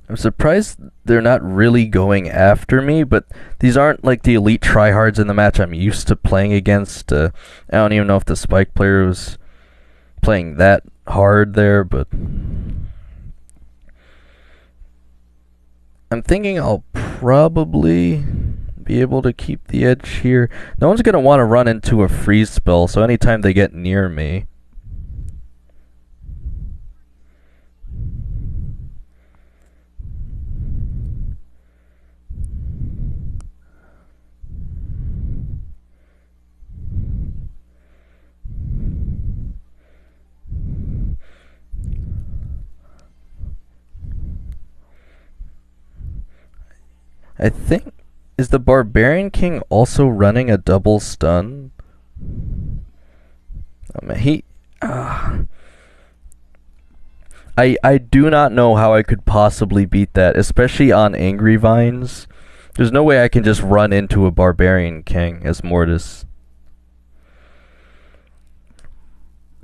I'm surprised they're not really going after me, but these aren't like the elite tryhards in the match I'm used to playing against. I don't even know if the Spike player was playing that hard there, but I'm thinking I'll probably be able to keep the edge here. No one's going to want to run into a freeze spell, so anytime they get near me, I think, is the Barbarian King also running a double stun? Oh man, I do not know how I could possibly beat that, especially on Angry Vines. There's no way I can just run into a Barbarian King as Mortis.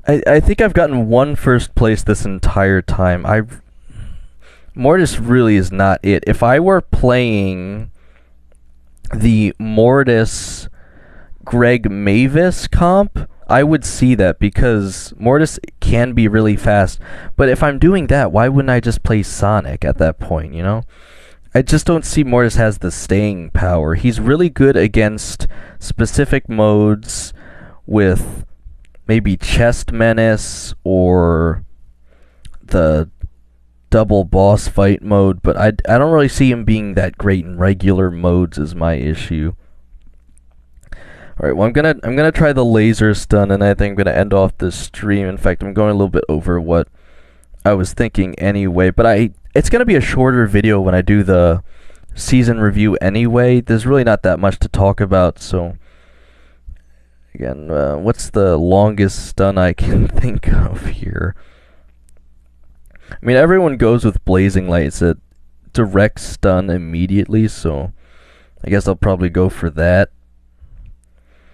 I think I've gotten one first place this entire time. Mortis really is not it. If I were playing the Mortis Greg Mavis comp, I would see that because Mortis can be really fast. But if I'm doing that, why wouldn't I just play Sonic at that point, you know? I just don't see Mortis has the staying power. He's really good against specific modes with maybe Chest Menace or the double boss fight mode, but I don't really see him being that great in regular modes is my issue. Alright, well I'm gonna try the laser stun, and I think I'm gonna end off this stream. In fact, I'm going a little bit over what I was thinking anyway, but it's gonna be a shorter video when I do the season review anyway. There's really not that much to talk about, so again, what's the longest stun I can think of here? I mean, everyone goes with Blazing Light. It's a direct stun immediately, so I guess I'll probably go for that.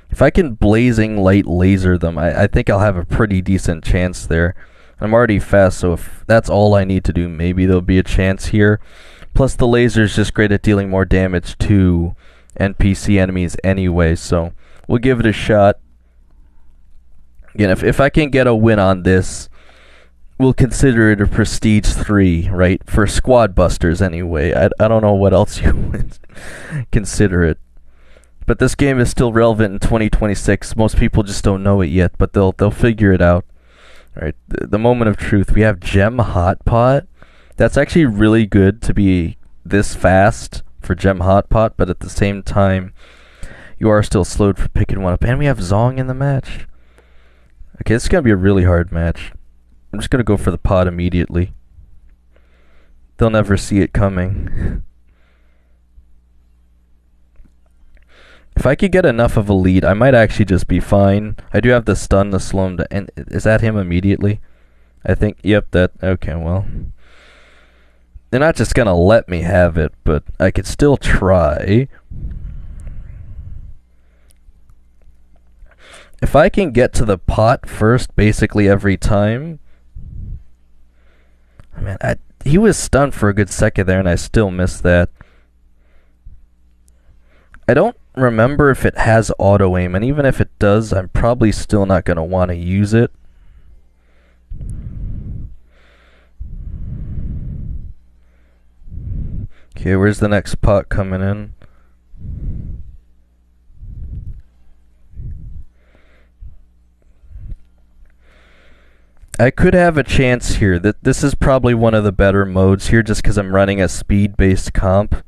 If I can Blazing Light laser them, I think I'll have a pretty decent chance there. I'm already fast, so if that's all I need to do, maybe there'll be a chance here. Plus, the laser is just great at dealing more damage to NPC enemies anyway, so we'll give it a shot. Again, if I can get a win on this, we'll consider it a Prestige 3, right? For Squad Busters anyway. I don't know what else you would consider it. But this game is still relevant in 2026. Most people just don't know it yet, but they'll figure it out. Alright, the moment of truth. We have Gem Hot Pot. That's actually really good to be this fast for Gem Hot Pot, but at the same time, you are still slowed for picking one up. And we have Zong in the match. Okay, this is going to be a really hard match. I'm just going to go for the pot immediately. They'll never see it coming. If I could get enough of a lead, I might actually just be fine. I do have the stun to slow him down. And is that him immediately? I think, yep, that, okay, well. They're not just gonna let me have it, but I could still try. If I can get to the pot first, basically every time. Man, he was stunned for a good second there, and I still missed that. I don't remember if it has auto aim, and even if it does, I'm probably still not going to want to use it. Okay, where's the next pot coming in? I could have a chance here. This is probably one of the better modes here, just because I'm running a speed-based comp.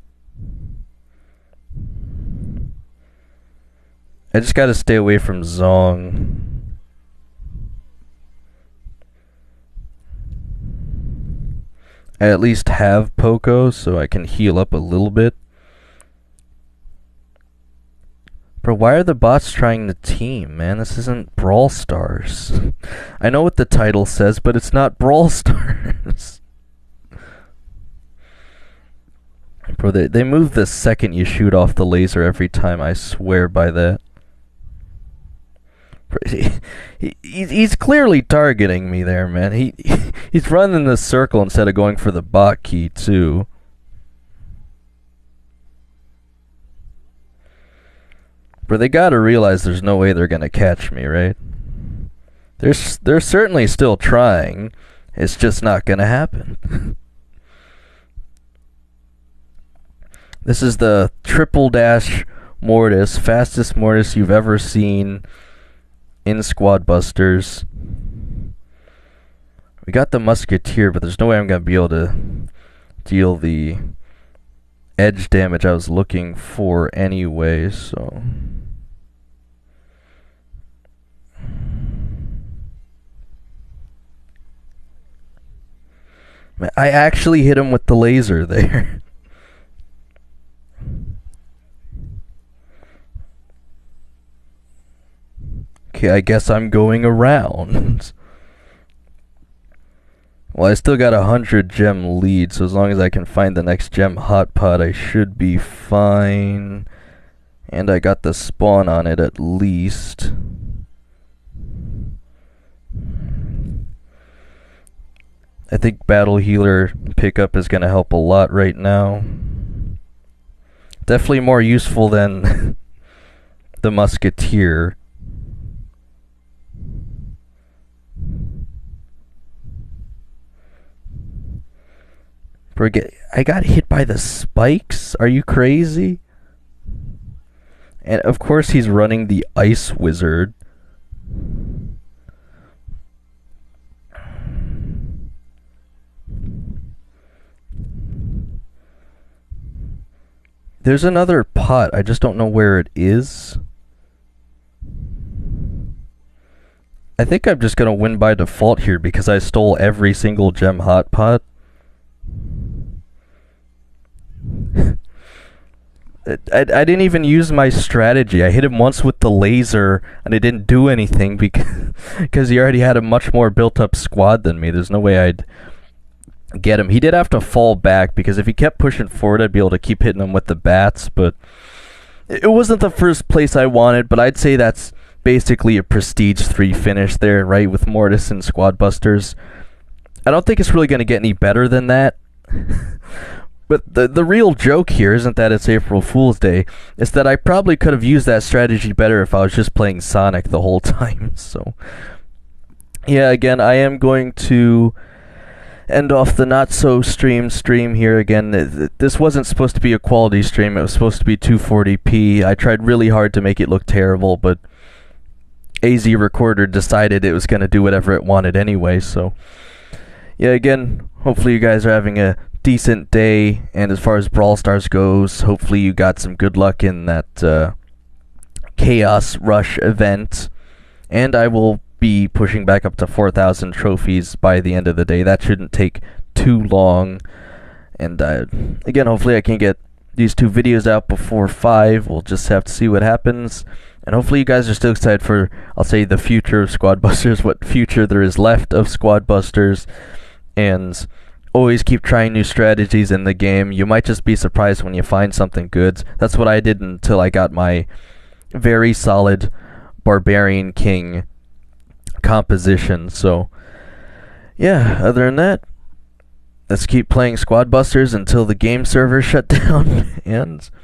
I just gotta stay away from Zong. I at least have Poco, so I can heal up a little bit. Bro, why are the bots trying to team, man? This isn't Brawl Stars. I know what the title says, but it's not Brawl Stars. Bro, they move the second you shoot off the laser every time, I swear by that. He's clearly targeting me there, man. He's running this circle instead of going for the bot key, too. But they gotta realize there's no way they're gonna catch me, right? They're certainly still trying. It's just not gonna happen. This is the triple dash Mortis, fastest Mortis you've ever seen in Squad Busters. We got the Musketeer, but there's no way I'm gonna be able to deal the edge damage I was looking for anyway, so. I actually hit him with the laser there. Okay, I guess I'm going around. Well, I still got 100 gem lead, so as long as I can find the next gem hot pot, I should be fine. And I got the spawn on it at least. I think Battle Healer pickup is going to help a lot right now. Definitely more useful than the Musketeer. I got hit by the spikes? Are you crazy? And of course he's running the Ice Wizard. There's another pot. I just don't know where it is. I think I'm just going to win by default here because I stole every single gem hot pot. I didn't even use my strategy. I hit him once with the laser and it didn't do anything because he already had a much more built up squad than me. There's no way I'd get him. He did have to fall back because if he kept pushing forward I'd be able to keep hitting him with the bats, but it wasn't the first place I wanted, but I'd say that's basically a prestige 3 finish there, right, with Mortis and Squad Busters. I don't think it's really going to get any better than that. But the real joke here isn't that it's April Fool's Day. It's that I probably could have used that strategy better if I was just playing Sonic the whole time. So, yeah, again, I am going to end off the not-so-stream here again. This wasn't supposed to be a quality stream. It was supposed to be 240p. I tried really hard to make it look terrible, but AZ Recorder decided it was going to do whatever it wanted anyway. So, yeah, again, hopefully you guys are having a decent day, and as far as Brawl Stars goes, hopefully you got some good luck in that Chaos Rush event, and I will be pushing back up to 4,000 trophies by the end of the day. That shouldn't take too long, and again, hopefully I can get these 2 videos out before 5. We'll just have to see what happens, and hopefully you guys are still excited for, I'll say, the future of Squad Busters, what future there is left of Squad Busters, and always keep trying new strategies in the game. You might just be surprised when you find something good. That's what I did until I got my very solid Barbarian King composition. So, yeah, other than that, let's keep playing Squad Busters until the game server shut down, and